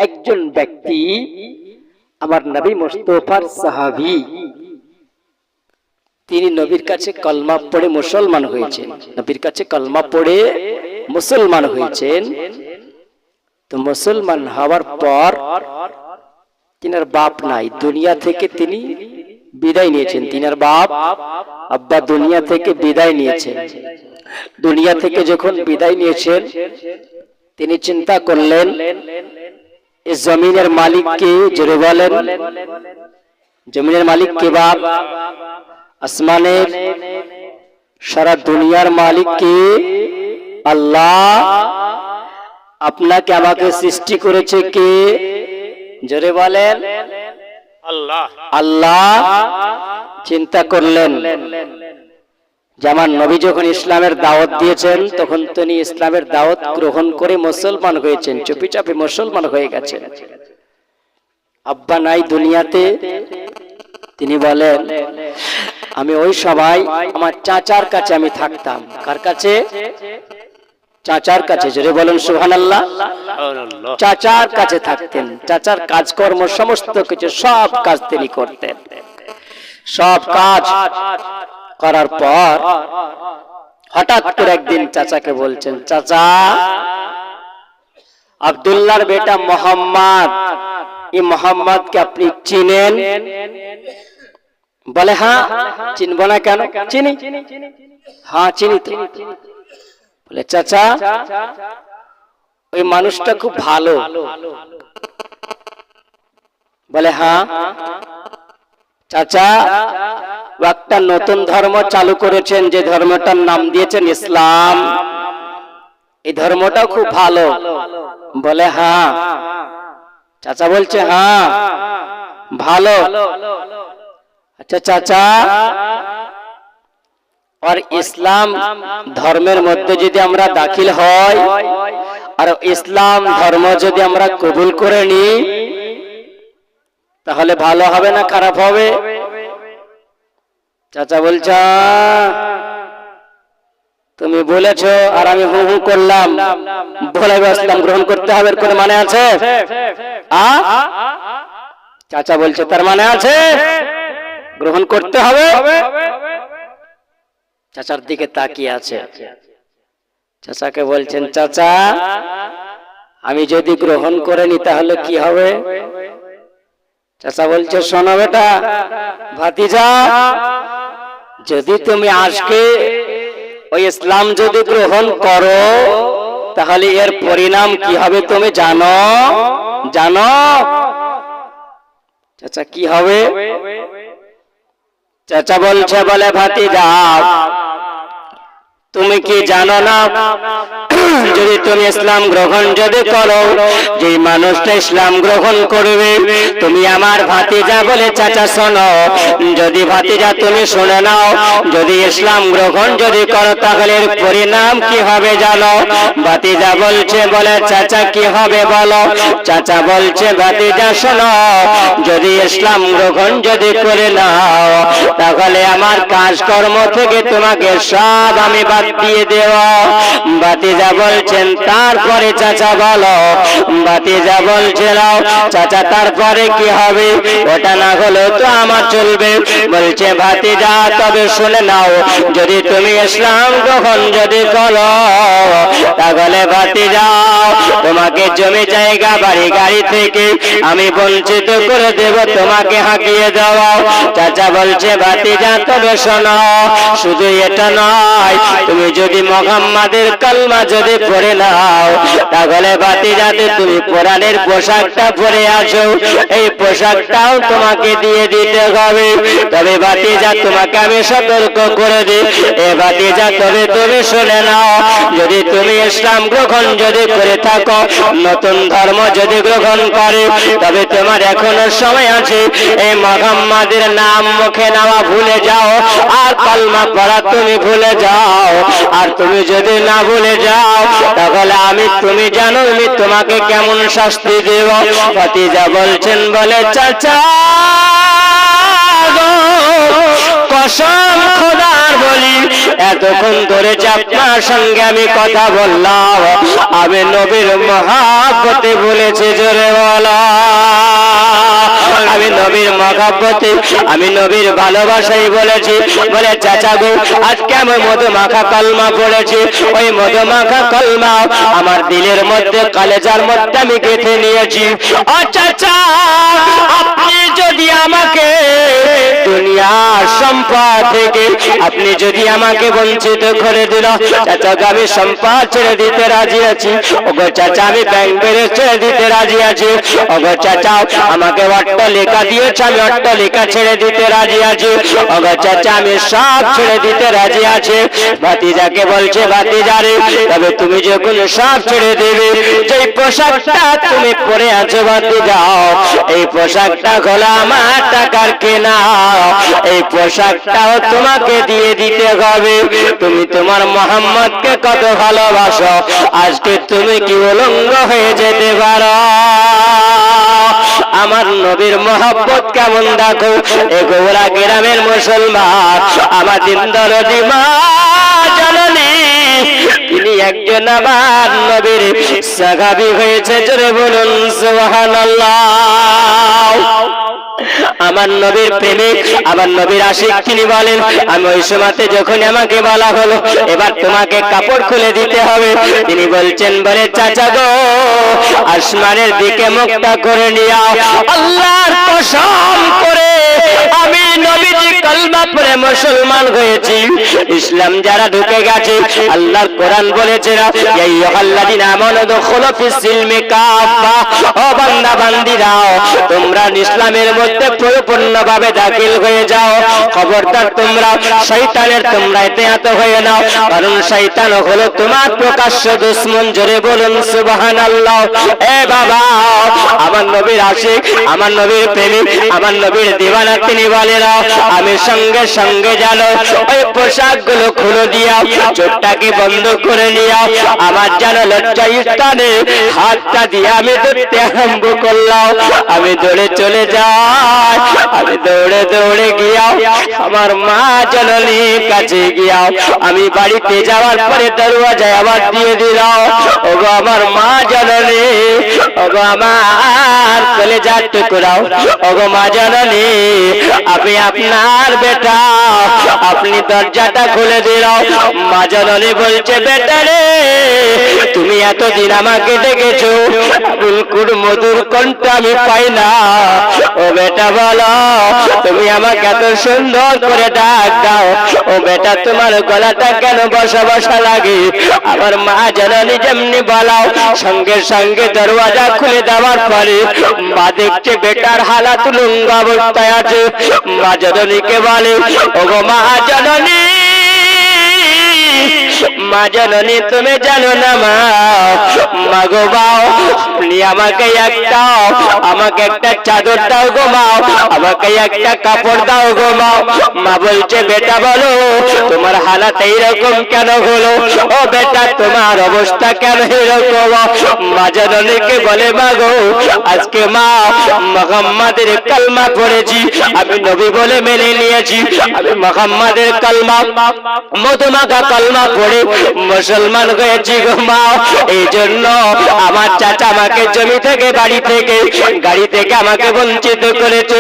একজন ব্যক্তি আমার নবী মুস্তাফার সাহাবী, তিনি নবীর কাছে কলমা পড়ে মুসলমান হয়েছেন। নবীর কাছে কলমা পড়ে মুসলমান হয়েছেন। তো মুসলমান হওয়ার পর তিনার বাপ নাই, দুনিয়া থেকে তিনি বিদায় নিয়েছেন। তিনার বাপ আব্বা দুনিয়া থেকে বিদায় নিয়েছেন। দুনিয়া থেকে যখন বিদায় নিয়েছেন, তিনি চিন্তা করলেন এই জমিনের মালিক কে? জোরে বলেন, জমিনের মালিক কে বাপ? আসমানের সারা দুনিয়ার মালিক কে? আল্লাহ। আপনাকে আমাকে সৃষ্টি করেছে কে? জোরে বলেন, আল্লাহ। আল্লাহ। চিন্তা করলেন যে আমার নবী যখন ইসলামের দাওয়াত দিয়েছেন, তখন তিনি ইসলামের দাওয়াত গ্রহণ করে মুসলমান হয়েছেন, চুপি চাপি মুসলমান হয়ে গেছেন। আব্বা নাই দুনিয়াতে। তিনি বলেন আমি ওই সময় আমার চাচার কাছে আমি থাকতাম। কার কাছে? চাচার কাছে। জোরে বলেন সুবহানাল্লাহ। চাচার কাছে থাকতেন। চাচার কাজকর্ম সমস্ত কিছু সব কাজ তিনি করতেন। সব কাজ করার পর হঠাৎ করে একদিন চাচাকে বলছেন, চাচা, আব্দুল্লাহর বেটা মোহাম্মদ, এই মোহাম্মদকে আপনি চিনেন? বলে হ্যাঁ। চিনব না কেন? চিনি। হ্যাঁ চিনি তো। বলে চাচা, ওই মানুষটা খুব ভালো। বলে হ্যাঁ। চাচা, একটা নতুন ধর্ম চালু করেছেন, যে ধর্মটার নাম দিয়েছেন ইসলাম, এই ধর্মটাও খুব ভালো। বলে হ্যাঁ। চাচা বলছে হ্যাঁ ভালো। আচ্ছা চাচা, আর ইসলাম ধর্মের মধ্যে যদি আমরা দাখিল হই, আর ইসলাম ধর্ম যদি আমরা কবুল করে নিই, তাহলে ভালো হবে না খারাপ হবে? চাচা বলছে তুমি বলেছো আর আমি হু হু করলাম, বলে ইসলাম গ্রহণ করতে হবে, কোন মানে আছে? চাচা বলছে তার মানে আছে, গ্রহণ করতে হবে। চাচার দিকে তাকিয়ে আছে। চাচাকে বলছেন, চাচা আমি যদি গ্রহণ করে নি তাহলে কি হবে? চাচা বলছে, শোনো বেটা ভাতিজা, যদি তুমি আজকে ওই ইসলাম যদি গ্রহণ করো, তাহলে এর পরিণাম কি হবে তুমি জানো? জানো? চাচা কি হবে? চাচা বলছে, বলে ভাতিজা তুমি কি জানো না, যদি তুমি ইসলাম গ্রহণ যদি করো, যে মানুষটা ইসলাম গ্রহণ করবে, তুমি আমার ভাতিজা। বলে চাচা শোনো, যদি ভাতিজা তুমি শুনে নাও, যদি ইসলাম গ্রহণ যদি করো, তাহলে এর পরিণাম কি হবে জানো? ভাতিজা বলছে, বলে চাচা কি হবে বলো? চাচা বলছে, ভাতিজা শোনো, যদি ইসলাম গ্রহণ যদি করে নাও, তাহলে আমার কাজকর্ম থেকে তোমাকে সব আমি বাদ দিয়ে দেওয়া। ভাতিজা বলছেন, তারপরে চাচা বলো? ভাতিজা বলছিল, চাচা তারপরে কি হবে? ওটা না হলে তো আমার চলবে। বলছে ভাতিজা তবে শুনে নাও, যদি তুমি ইসলাম গ্রহণ যদি করো, তাহলে ভাতিজা তোমাকে জমি জায়গা বাড়ি গাড়ি থেকে আমি বঞ্চিত করে দেব, তোমাকে হাঁকিয়ে দেওয়া। চাচা বলছে, ভাতিজা তবে শোনো, শুধু এটা নয়, তুমি যদি মুহাম্মাদের কালমা যদি পড়ে নাও, তাহলে ভাতিজাতে তুমি কোরআনের পোশাকটা পরে আসো, এই পোশাকটাও তোমাকে দিয়ে দিতে হবে। তবে ভাতিজা তোমাকে আমি সতর্ক করে দিই, এ ভাতিজা তবে তুমি শুনে নাও, যদি তুমি ইসলাম গ্রহণ যদি করে থাকো, নতুন ধর্ম যদি গ্রহণ করে, তবে তোমার এখনো সময় আছে, এই মুহাম্মাদের নাম মুখে নেওয়া ভুলে যাও, আর কালমা পড়া তুমি ভুলে যাও। আর তুমি যদি না ভুলে যাও, তাহলে আমি, তুমি জানো আমি তোমাকে কেমন শাস্তি দেব। ভাতিজা বলছেন, বলে চাচা কসম খোদার বলি এতক্ষণ ধরে যে আপনার সঙ্গে আমি কথা বললাম আমি নবীর মহব্বতে বলেছি জোরে বলা আমি নবীর মহব্বতে আমি নবীর ভালোবাসাই বলেছি বলে চাচা গো আজকে আমি মধুমাখা কলমা পড়েছি ওই মধুমাখা কলমা আমার দিলের মধ্যে কলেজার মধ্যে আমি গেঁথে নিয়েছি ও চাচা আপনি যদি আমাকে দুনিয়ার সম্পদ থেকে আপনি যদি আমাকে বঞ্চিত করে দিল চাচা আমি সম্পদ ছেড়ে দিতে রাজি আছি ওগো চাচা আমি ব্যাংক ব্যালেন্স ছেড়ে দিতে রাজি আছি ওগো চাচা আমাকে অট্টালিকা দিয়েছে আমি অট্টালিকা ছেড়ে দিতে রাজি আছি ওগো চাচা আমি সব ছেড়ে দিতে রাজি আছি ভাতিজাকে বলছে ভাতিজারে তবে তুমি যখন সব ছেড়ে দেবে যেই পোশাকটা তুমি পরে আছো ভাতিজাও এই পোশাকটা হলো আমার টাকার কেনা এই পোশাকটাও তোমাকে দিয়ে দিতে হবে তুমি তোমার মোহাম্মদকে কত ভালোবাসো আজকে তুমি কি উলঙ্গ হয়ে যেতে পারো আমার নবীর মহব্বত কেমন দেখো এ গৌরা গ্রামের মুসলমান আমার দিন দরদি মা জননী তিনি একজন আমার নবীর সাহাবী হয়েছে জোরে বলুন সুবহানাল্লাহ আমার নবীর প্রেমিক আমার নবীর আশিক তিনি বলেন আমি ওই সময়তে যখন আমাকে বলা হলো এবার তোমাকে কাপড় খুলে দিতে হবে তিনি বলছেন বলে চাচা গো আসমানের দিকে মুখটা করে নিও আল্লাহর কসম করে আমি নবীজি কালমা পড়ে মুসলমান হয়েছি ইসলাম যারা ঢুকে গেছে আল্লাহর কোরআন বলেছে না ইয়া আইয়ুহাল্লাযিনা আমানু দুখুলু ফিস সিলমি কাফা ও বান্দা বান্দীরা তোমরা ইসলামের মধ্যে পরিপূর্ণভাবে দাখিল হয়ে যাও খবরদার তোমরা শয়তানের তোমরা ইতিহাত হয়ে নাও কারণ শয়তান হলো তোমার প্রকাশ্য দুশমন জোরে বলুন সুবহানাল্লাহ এ বাবা আমার নবীর আশিক আমার নবীর প্রেমিক আমার নবীর দিওয়ানা তিনি বলেন আমি সঙ্গে সঙ্গে জানো ওই পোশাকগুলো খুলে দিয়া চোখটাকে বন্ধ করে নিও আমার জানো লজ্জা স্থানে হাতটা দিয়ে আমি ধরতে আরম্ভ করলাম আমি দৌড়ে চলে যাই আমি দৌড়ে দৌড়ে গিয়াও আমার মা জননীর কাছে গিয়াও আমি বাড়িতে যাওয়ার পরে দরওয়াজায় আবার দিয়ে দিলাম ওগো আমার মা জননী ওগো আমার কলেজার টুকরাও ওগো মা জননী আমি আপনার বেটা আপনি দরজাটা খুলে দিলাও মা জননী বলছে বেটা রে তুমি এতদিন আমাকে দেখেছো বুলকুর মধুর কণ্ঠ আমি পাই না ও বেটা বলো তুমি আমাকে এত সুন্দর করে ডাক দাও ও বেটা তোমার গলাটা কেন বসা বসা লাগে আমার মা জননী যেমনি বলাও সঙ্গে সঙ্গে দরওয়াজা খুলে দেওয়ার পরে মা দেখছে বেটার হালাত লুঙ্গ অবস্থায় আছে মা জননীকে বলে ওগো মা জননী মা জননী তুমি জানো না মা গো বাও আপনি আমাকে একটা চাদর দাও গো মাও আমাকে একটা কাপড় দাও গো মাও মা বলছে বেটা বলো তোমার হালাত এইরকম কেন হলো ও বেটা তোমার অবস্থা কেন এরকম মা জননীকে বলে মা গো আজকে মা মুহাম্মাদের কালমা পড়েছি আমি নবী বলে মেনে নিয়েছি আমি মুহাম্মাদের কালমা মধুমাখা কালমা পড়ে মুসলমান হয়েছি গো মা এই জন্য আমার চাচা আমাকে জমি থেকে বাড়ি থেকে গাড়ি থেকে আমাকে বঞ্চিত করেছে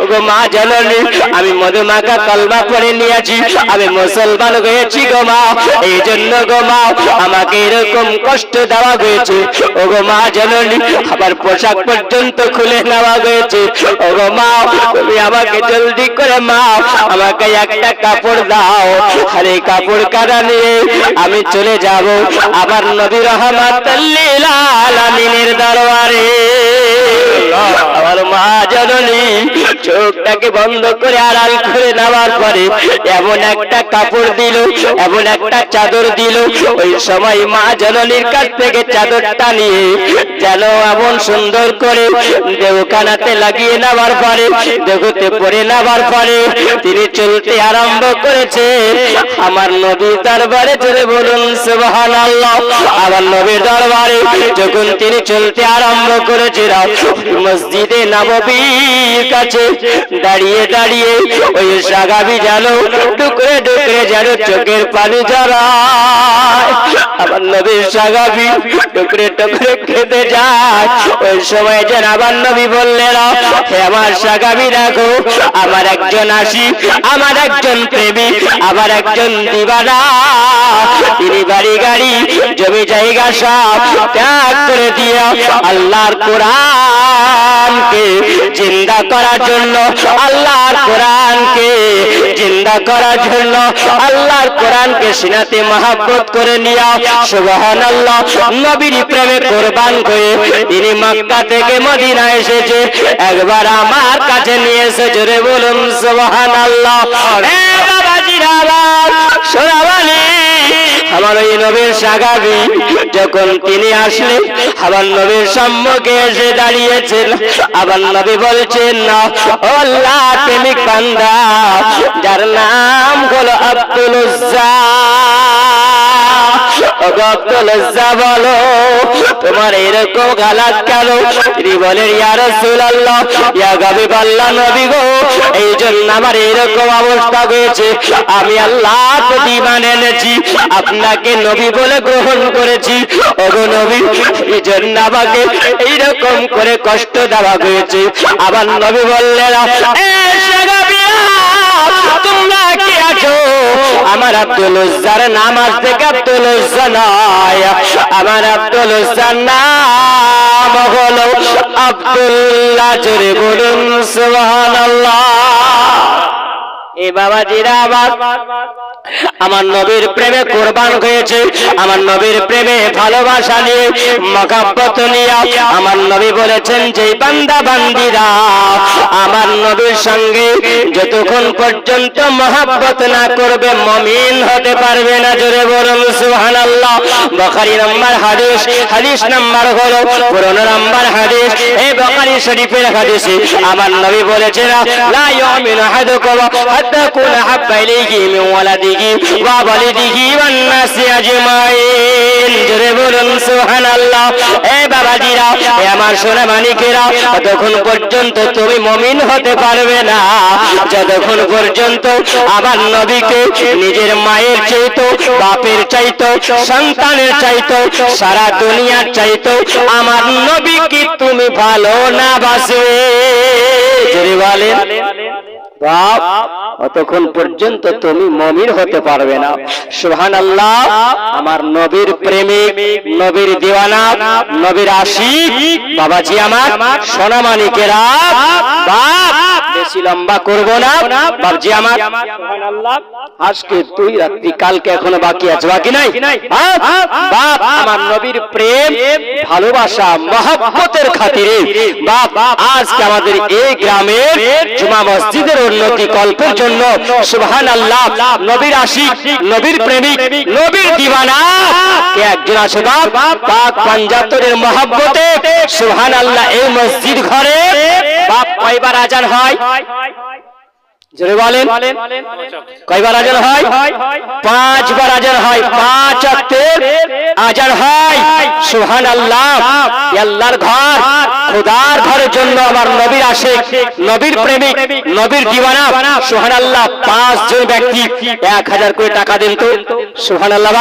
গো মা জননী আমি মধুমাখা কালমা পড়ে নিয়েছি আমি মুসলমান হয়েছি গো মা এই জন্য গো মা আমাকে এরকম কষ্ট দেওয়া হয়েছে ও গো মা জননী আমার পোশাক পর্যন্ত খুলে নেওয়া হয়েছে ও গো মা তুমি আমাকে জলদি করে মা আমাকে একটা কাপড় দাও আর এই কাপড় কাটা নিয়ে আমি চলে যাব আমার নবী রাহমাতুল লিল আলামিনের দরবারে আমার মা জননী চোখটাকে বন্ধ করে আড়াল করে নেওয়ার পরে এমন একটা কাপড় দিল এমন একটা চাদর দিল ওই সময় মা জননীর কাছ থেকে চাদরটা নিয়ে যেন এমন সুন্দর করে দেহখানাতে লাগিয়ে নেওয়ার পরে দেহতে পরে নেওয়ার পরে তিনি চলতে আরম্ভ করেছে আমার নবীর দরবারে জোরে বলুন সুবহানাল্লাহ আমার নবীর দরবারে যখন তিনি চলতে আরম্ভ করেছিলেন মসজিদে নববীর কাছে দাঁড়িয়ে দাঁড়িয়ে ওই সাগাবি জানো টুকরে টুকরে যেন চোখের পানি ঝরায়। আমার নবীর সাগাবি টুকরে টুকরে খেতে যায়। ওই সময় যেন আমার নবী বললেন, হে আমার সাগাবি রাখো, আমার একজন আশিক, আমার একজন প্রেমিক, আমার একজন দিবানা, তিনি বাড়ি গাড়ি জমি জায়গা সব ত্যাগ করে দিয়ে আল্লাহর কোরআনকে জিন্দা করার জন্য, আল্লাহর কোরআনকে জিন্দা করার জন্য, আল্লাহর কোরআনকে সিনাতে মহব্বত করে নিয়া সুবহানাল্লাহ নবীর প্রেমে কোরবান করে তিনি মক্কা থেকে মদিনা এসেছে। একবার আমার কাছে নিয়ে এসে জোরে বলুন সুবহানাল্লাহ। এ বাবাজিরা সোনাবালি, আমার ওই নবীর সাগাবি যখন তিনি আসলেন আমার নবীর সম্মুখে এসে দাঁড়িয়েছেন। আমার নবী বলছেন, না ও আল্লাহ প্রেমিক বান্দা যার নাম হলো আব্দুল উজ্জা, আব্দুল উজ্জা বলো তোমার এরকম হালাত কেন? তিনি বলেন, ইয়া রাসূলুল্লাহ, ইয়া হাবিবাল্লাহ নবী গো, এই জন্য আমার এরকম অবস্থা হয়েছে। আমি আল্লাহকে ঈমান এনেছি, আপনাকে নবী বলে গ্রহণ করেছি। ওগো নবী, এই জন্য আমাকে এইরকম করে কষ্ট দেওয়া হয়েছে। আবার নবী বললেন, এ সাহাবীরা তোমরা কি আছো? আমার আব্দুল উজ্জার নাম আজ থেকে আব্দুল উজ্জা নয়, আমার আব্দুল উজ্জার নাম হলো আব্দুল্লাহ। জোরে বলুন সুবহানাল্লাহ। এ বাবাজিরা আমার নবীর প্রেমে কোরবান হয়েছে, আমার নবীর প্রেমে ভালোবাসা নিয়ে মহব্বত নিয়ে আমার নবী বলেছেন যে বান্দা বান্দিরা আমার নবীর সঙ্গে যতক্ষণ পর্যন্ত মহব্বত না করবে মুমিন হতে পারবে না। জোরে বলুন সুবহানাল্লাহ। বুখারী নাম্বার হাদিস, হাদিস নাম্বার হলো 15 নাম্বার হাদিস। এই বুখারী শরীফের হাদিসে আমার নবী বলেছেন, লা ইউমিনু আহাদুকুম হাত্তা কুনা হাব্বা ইলাইহি মিন ওয়ালাদিহি ওয়া ওয়ালিদিহি ওয়ান নাসি আজমাইন। জোরে বলুন সুবহানাল্লাহ। এ বাবাজিরা, এ আমার সোনা মানিকেরা, ততক্ষণ পর্যন্ত তুমি মুমিন হতে পারবে না যতক্ষণ পর্যন্ত আমার নবীকে নিজের মায়ের চাইতো, বাপের চাইতো, সন্তানের চাইতো, সারা দুনিয়ার চাইতো আমার নবীকে তুমি ভালো না বাসবে। জোরে বলেন বাপ, অতক্ষণ পর্যন্ত তুমি মুমিন হতে পারবে না। সুবহানাল্লাহ। আমার নবীর প্রেমিক, নবীর দিওয়ানা, নবীর আশিক বাবাজি আমার সোনা মানিকেরা, বাপ বেশি লম্বা করব না বাবজি আমার। সুবহানাল্লাহ। আজকে 2 রাত্রি, কালকে এখনো বাকি আছে, বাকি নাই বাপ। আমার নবীর প্রেম ভালোবাসা মহব্বতের খাতিরে বাপ আজকে আমাদের এই গ্রামের জুমা মসজিদের উন্নতি কল্পের জন্য সুবহানাল্লাহ নবীর আশিক, নবীর প্রেমিক, নবীর দিওয়ানা কে একজন আছে বাপ পাক পাঞ্জাতনের মহব্বতে সুবহানাল্লাহ এই মসজিদ ঘরে বাপ কয়বার আজান হয়? জোরে বলেন কয়বার আজান হয়? 5 বার আজান হয়, 5 ওয়াক্তের আজান হয়। সুবহানাল্লাহ। আল্লাহর ঘর, খোদার ঘরের জন্য আমার নবীর আশিক, নবীর প্রেমিক, নবীর দিওয়ানা সুবহানাল্লাহ 5 জন ব্যক্তি 1000 করে টাকা দেন তো। সুবহানাল্লাহ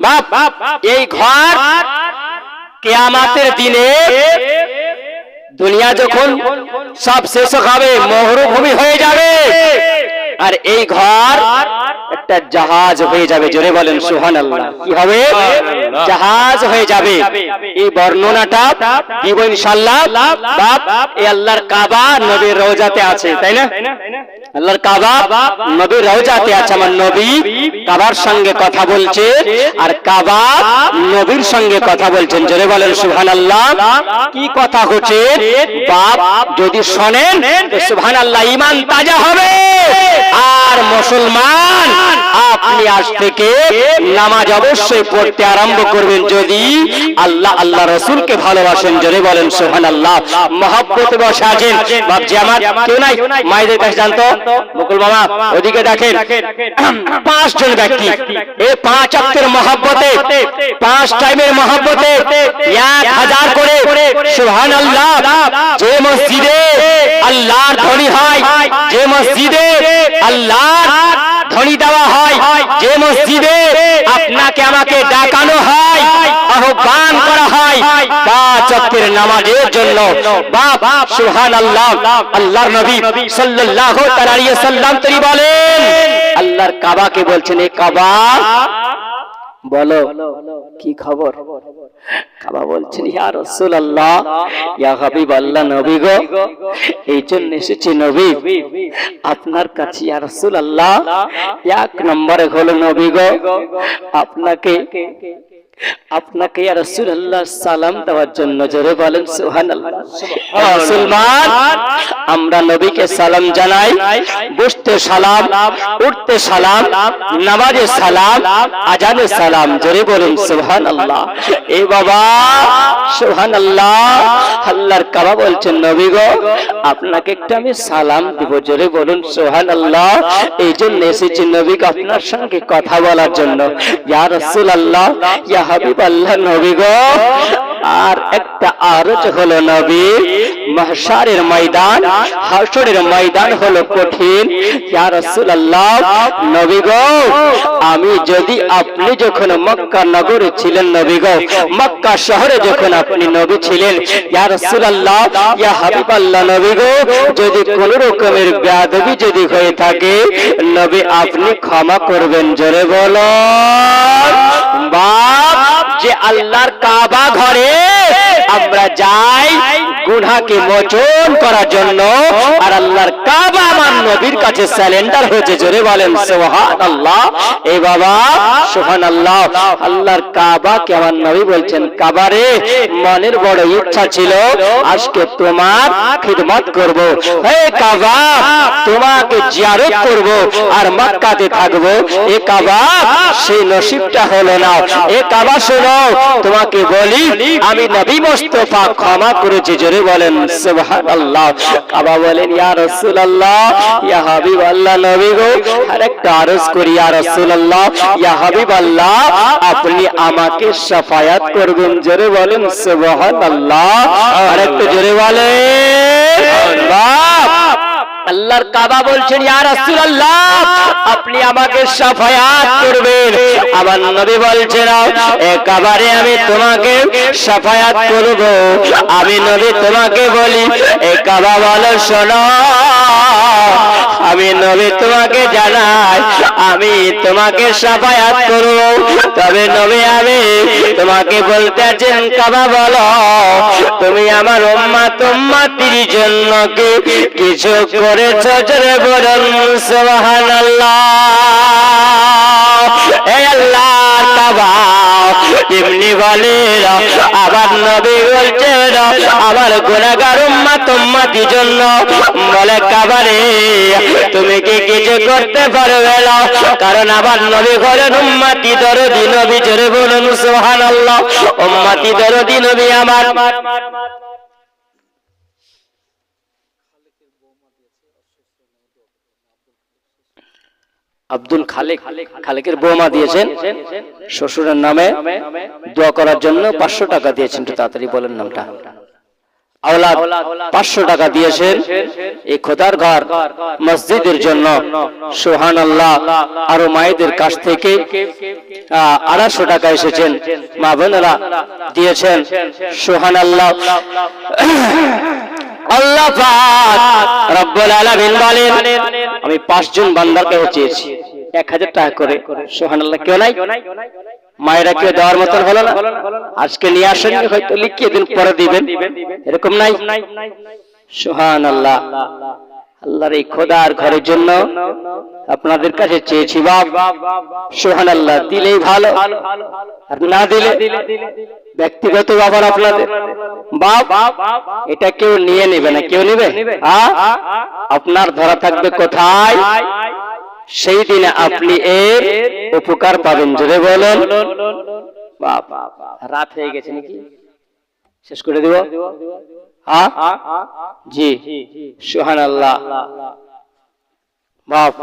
বাপ বাপ। এই ঘর কিয়ামতের দিনে দুনিয়া যখন সব শেষ হবে, মরুভূমি হয়ে যাবে, আর এই ঘর একটা জাহাজ হয়ে যাবে। জোরে বলেন সুবহানাল্লাহ। কি হবে? জাহাজ হয়ে যাবে। এই বর্ণনাটা দিব ইনশাআল্লাহ বাপ। এই আল্লাহর কাবা নবীর রওজাতে আছে, তাই না? আল্লাহর কাবা নবীর রওজাতে আছে। আমার নবী কাবার সঙ্গে কথা বলছে আর কাবা নবীর সঙ্গে কথা বলছেন। জোরে বলেন সুবহানাল্লাহ। কি কথা হচ্ছে বাপ? যদি শোনেন তো সুবহানাল্লাহ ঈমান তাজা হবে। আর মুসলমান আপনি আজ থেকে নামাজ অবশ্যই পড়তে আরম্ভ করবেন যদি আল্লাহ আল্লাহ রাসূলকে ভালোবাসেন। জোরে বলেন সুবহানাল্লাহ। মহব্বতে বসে আছেন বাপজি আমার, কেউ নাই? মায়েদের কাছে জানতো বকুল মামা, ওদিকে দেখেন 5 জন ব্যক্তি এই 5 ওয়াক্তের মহব্বতে, 5 টাইমের মহব্বতে 1000 করে সুবহানাল্লাহ। যে মসজিদে আল্লাহর ধ্বনি হয়, যে মসজিদে আল্লাহর ধ্বনি দেওয়া হয়, যে মসজিদে আপনাকে আমাকে ডাকানো হয়, আহ্বান করা হয় 5 ওয়াক্তের নামাজের জন্য। বাপ সুবহানাল্লাহ। আল্লাহর নবী সাল্লাল্লাহু তাআলা আলাইহি ওয়াসাল্লাম তিনি বলেন, আল্লাহর কাবাকে বলছেন, এ কাবা বলো কি খবর? কাবা বলছেন, ইয়া রাসূলুল্লাহ, ইয়া হাবিবাল্লাহ, নবী গো, এই জন্য এসেছি নবী আপনার কাছে। ইয়া রাসূলুল্লাহ, এক নম্বরে হলো নবী গো, আপনাকে ইয়া রাসূলুল্লাহ সালাম দেওয়ার জন্য। জোরে বলেন সুবহানাল্লাহ। মুসলমান, আমরা নবীকে সালাম জানাই, বসতে সালাম, উঠতে সালাম, নামাজে সালাম, আজানে সালাম। জোরে বলেন সুবহানাল্লাহ। এই বাবা সুবহানাল্লাহ। আল্লাহর কাবা বলছেন, নবী গো, আপনাকে একটা আমি সালাম দিব। জোরে বলুন সুবহানাল্লাহ। এই জন্য এসেছি নবীকে আপনার সঙ্গে কথা বলার জন্য। ইয়া রাসূলুল্লাহ, ইয়া হাবিবাল্লাহ, নবী গো, আর একটা আরজ হলো নবী, মাহশারের ময়দান, হাশরের ময়দান হলো কঠিন। ইয়া রাসূলুল্লাহ, নবী গো, আমি যদি আপনি যখন মক্কা নগরে ছিলেন নবী গো, মক্কা শহরে যখন আপনি নবী ছিলেন, ইয়া রাসূলুল্লাহ, ইয়া হাবিবাল্লাহ, নবী গো, যদি কোন রকমের বেয়াদবি যদি হয়ে থাকে নবী আপনি ক্ষমা করবেন। জোরে বলো বাপ, যে আল্লাহর কাবা ঘরে আমরা যাই গুনাহকে মোচন করার জন্য, আর আল্লাহর কাবা আমার নবীর কাছে স্যালেন্ডার হয়েছে। জোরে বলেন সুবহানাল্লাহ। এই বাবা সুবহানাল্লাহ। আল্লাহর কাবাকে আমার নবী বলছেন, কাবারে মনের বড় ইচ্ছা ছিল আজকে তোমার খিদমত করব। হে কাবা, তোমাকে জিয়ারত করব আর মক্কাতে থাকব। এ কাবা, সেই নসিবটা হলো না। এ কাবা শোনো, তোমাকে বলি আমি নবী মুস্তাফা ক্ষমা করেছি। জোরে বলেন সুবহানাল্লাহ। কাবা বলেন, ইয়া রাসূলুল্লাহ, ইয়া হাবিবাল্লাহ, নবী গো, আরেকটা আরজ করি, ইয়া রাসূলুল্লাহ, ইয়া হাবিবাল্লাহ, আপনি আমাকে শাফায়াত করবেন। জোরে বলেন সুবহানাল্লাহ। আরেকটা জোরে বলেন বাপ। আল্লাহর কাবা বলছেন, ইয়া রাসূলুল্লাহ, আপনি আমাকে শাফায়াত করবেন। আমার নবী বলছেন, এ কাবারে আমি তোমাকে শাফায়াত করব। আমি নবী তোমাকে বলি, এ কাবা বলো শোনো, আমি নবী তোমাকে জানাই আমি তোমাকে শাফায়াত করব। তবে নবী আমি তোমাকে বলতে আছেন, কাবা বলো তুমি আমার উম্মতির জন্য কি কিছু করেছ? জোরে বলুন সুবহানাল্লাহ। হে আল্লাহর কাবা, তেমনি বলে আবার নবী বলছেন, আমার গুনাহগার উম্মতির জন্য বলে, কাবারে তুমি কি কিছু করতে পারবে না? কারণ আবার নবী হলেন উম্মতি দরদি নবী। জোরে বলুন সুবহানাল্লাহ। উম্মতি দরদি নবী আমার। আব্দুল খালেক, খালেকের বৌমা দিয়েছেন শ্বশুরের নামে দোয়া করার জন্য 500 টাকা দিয়েছেন। একটু তাড়াতাড়ি বলেন নামটা। আওলাদ 500 টাকা দিয়েছেন এই খোদার ঘর মসজিদের জন্য। সুবহানাল্লাহ। আরো মায়েদের কাছ থেকে 250 টাকা এসেছেন, মা বোনেরা দিয়েছেন। সুবহানাল্লাহ। আল্লাহ পাক রব্বুল আলামিন বলেন, আমি 5 জন বান্দাকে চেয়েছি 1000 টাকা করে। সুবহানাল্লাহ। কেউ নাই? মায়েরা কেউ দেওয়ার মতন হলো না? আজকে নিয়ে আসেন, হয়তো লিখিয়ে দিন, পরে দিবেন, এরকম নাই? সুবহানাল্লাহ। আল্লাহর এই খোদার ঘরের জন্য আপনাদের কাছে চেয়েছি বাপ। সুবহানাল্লাহ। দিলেই ভালো, আর না দিলে ব্যক্তিগত ব্যাপার আপনাদের বাপ। এটা কেউ নিয়ে নেবে না। কেউ নেবে? আপনার ধরা থাকবে কোথায়, সেই দিনে আপনি এর উপকার পাবেন। জোরে বলেন বাপ। রাত হয়ে গেছে নাকি? শেষ করে দেব? জি। সুবহানাল্লাহ। বাপ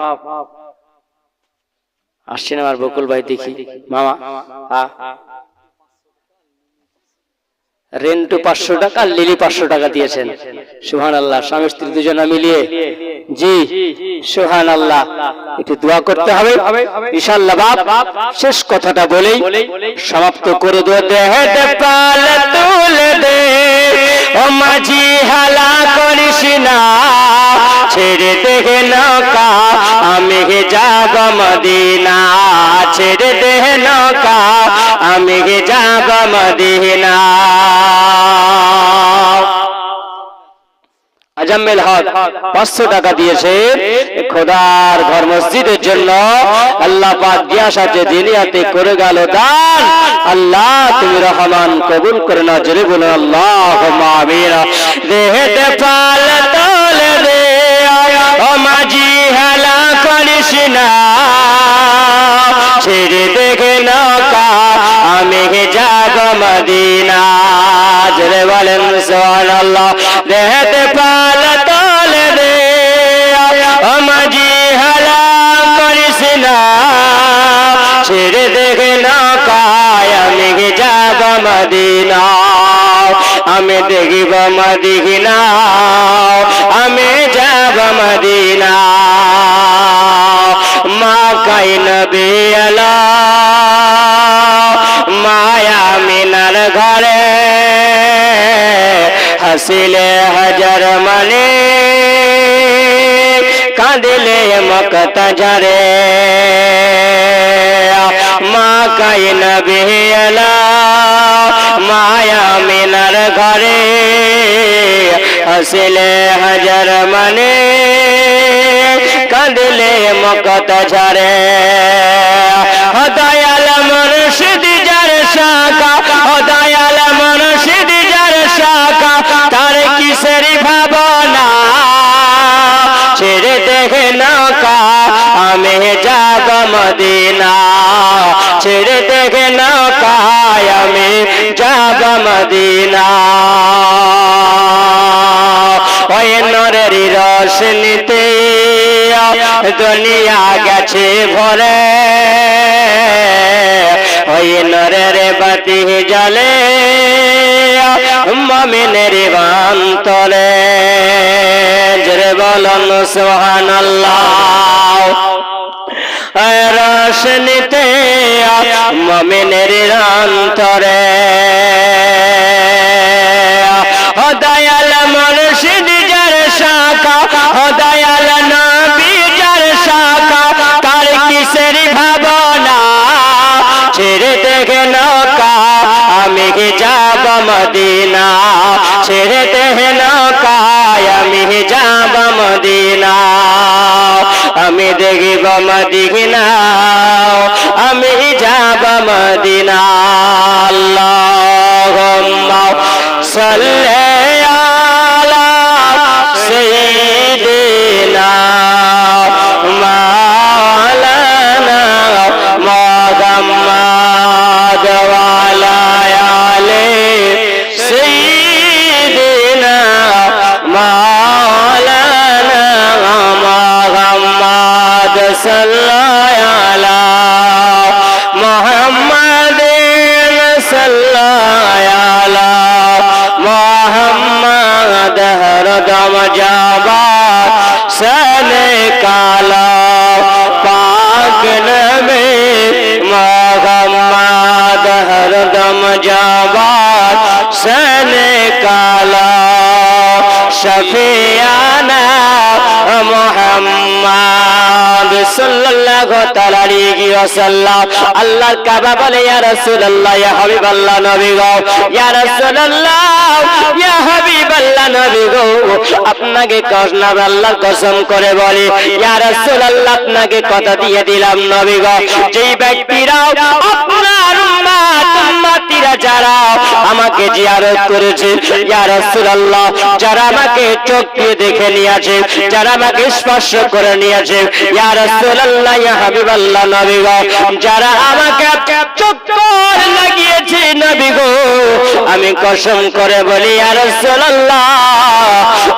আসছেন আমার বকুল ভাই, দেখি মামা। রেন্টু 500 টাকা, লিলি 500 টাকা দিয়েছেন। সুবহানাল্লাহ। স্বামী স্ত্রী দুজনে মিলিয়ে জি সুবহানাল্লাহ একটু দোয়া করতে হবে ইনশাআল্লাহ। বাপ শেষ কথাটা বলেই সমাপ্ত করে দেব। দেহতে পাল তুলে দে ও মাঝি হালা করিস না, ছেড়ে দে নৌকা আমি যাব মদিনা, ছেড়ে দে নৌকা আমি যাব মদিনা। আজাম্মেল হক 500 টাকা দিয়েছে খোদার ঘর মসজিদের জন্য। আল্লাহ পাক দিয়া সাথে দিনিয়াতে করে গেল দান। আল্লাহ তুমি রহমান কবুল করে না, জোরে বলো আল্লাহুম্মা আমিন। দেহতে পাল তোলে দে ও মাঝি হেলা করিস না, ছেড়ে দেখে নৌকা আমি যাব মদিনা, জোরে বলেন সুবহানাল্লাহ। দেহতে পাল তোলে দে ও মাঝি হেলা করিস না, ছেড়ে দেখে নৌকা আমি যাব মদিনা, আমি দেখিব মদিনা, আমি যাব মদিনা। মা কাই নবী আলা মায়া মিনার ঘরে, হাসিলে হাজার মানে কাঁদিলে মকতা ঝরে। মা কাই নবী আলা মায়া মিনার ঘরে, হাসিলে হাজার মানে কাঁদিলে মকতা ঝরে। দয়াল মুর্শিদ যার শাখা, দয়াল মুর্শিদ যার শাখা, তার কিসের ভাবনা, ছেড়ে দেখে নৌকা আমি যাব মদিনা, ছেড়ে দেখে নৌকা আমি যাব মদিনা। ওই নূরের রোশনীতে দুনিয়া গেছে ভরে, ওই নূরের বাতি জ্বলে মুমিনের অন্তরে, জোরে বলুন সুবহানাল্লাহ। রোশনীতে মুমিনের অন্তরে, ও দয়াল মুর্শিদ যার শাখা, ও দয়াল নবী যার শাখা, তার কিসের ভাবনা, ছেড়ে দেখে নৌকা আমি যাব মদিনা, ছেড়ে দেখে নৌকা আমি যাব মদিনা, আমি দেখিব মদিনা, আমি যাব মদিনা। আল্লাহুম্মা সাল্লি আলা সাইয়্যিদিনা মাওলানা মুহাম্মাদ ওয়া আলা আলি সাইয়্যিদিনা মাওলানা মুহাম্মাদ সাল্লাল্লাহু আলা মুহাম্মাদিন সাল্লাল্লাহু আলা মুহাম্মাদ হরদম জাবাত সনে কালা পাক নবী মুহাম্মাদ হরদম জাবাত সনে কালা শফিয়ানা মুহাম্মাদ সাল্লাল্লাহু তাআলা আলাইহি ওয়াসাল্লাম। আল্লাহর কাবা বলে ইয়া রাসূলুল্লাহ, ইয়া হাবিবাল্লাহ নবী গো, ইয়া রাসূলুল্লাহ, ইয়া হাবিবাল্লাহ নবী গো, আপনাকে আল্লাহর কসম করে বলি ইয়া রাসূলুল্লাহ, আপনাকে কথা দিয়ে দিলাম নবী গো, যেই ব্যক্তিরা আপনার উম্মতিরা যারা আমাকে জিয়ারত করেছে ইয়া রাসূলুল্লাহ, যারা আমাকে চোখ দিয়ে দেখে নিয়েছে, যারা আমাকে স্পর্শ করে নিয়েছে ইয়া রাসূলুল্লাহ, ইয়া হাবিবাল্লাহ নবী গো, যারা আমাকে চক্কর লাগিয়েছে নবী গো, আমি কসম করে বলি ইয়া রাসূলুল্লাহ,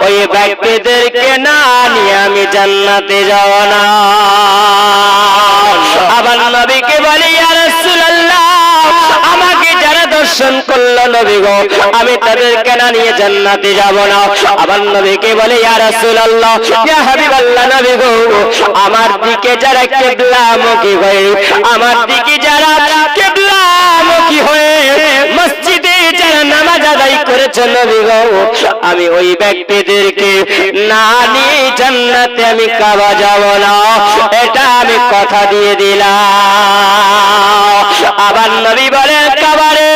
ওই ব্যক্তিদেরকে না নিয়ে আমি জান্নাতে যাব না। আবার নবীকে বলি ইয়া রাসূলুল্লাহ, আমাকে যারা আকর্ষণ করলো নবী গো, আমি তাদেরকে না নিয়ে জান্নাতে যাব না। আবার নবীকে বলে ইয়া রাসূলুল্লাহ, ইয়া হাবিবাল্লাহ, নবী গো, আমার দিকে যারা কিবলামুখী হয়ে, আমার দিকে যারা কিবলামুখী হয়ে মসজিদে যারা নামাজ আদায় করেছে নবী গো, আমি ওই ব্যক্তিদেরকে না নিয়ে জান্নাতে আমি কাবা যাব না, এটা আমি কথা দিয়ে দিলাম। আবার নবী বলে কাবারে,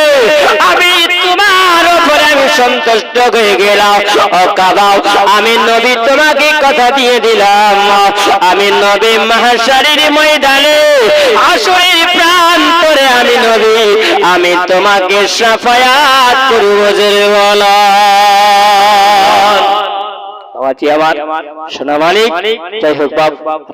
আমি তোমার উপরে আমি সন্তুষ্ট হয়ে গেলাম। ও কাবা, আমি নবী তোমাকে কথা দিয়ে দিলাম, আমি নবী মাহশরের ময়দানে আসরের প্রান্তরে আমি নবী, আমি তোমাকে শাফায়াত করব। জোরে বলো। আওয়াজ আমার শোনা মালিক, যাই হোক বাপ।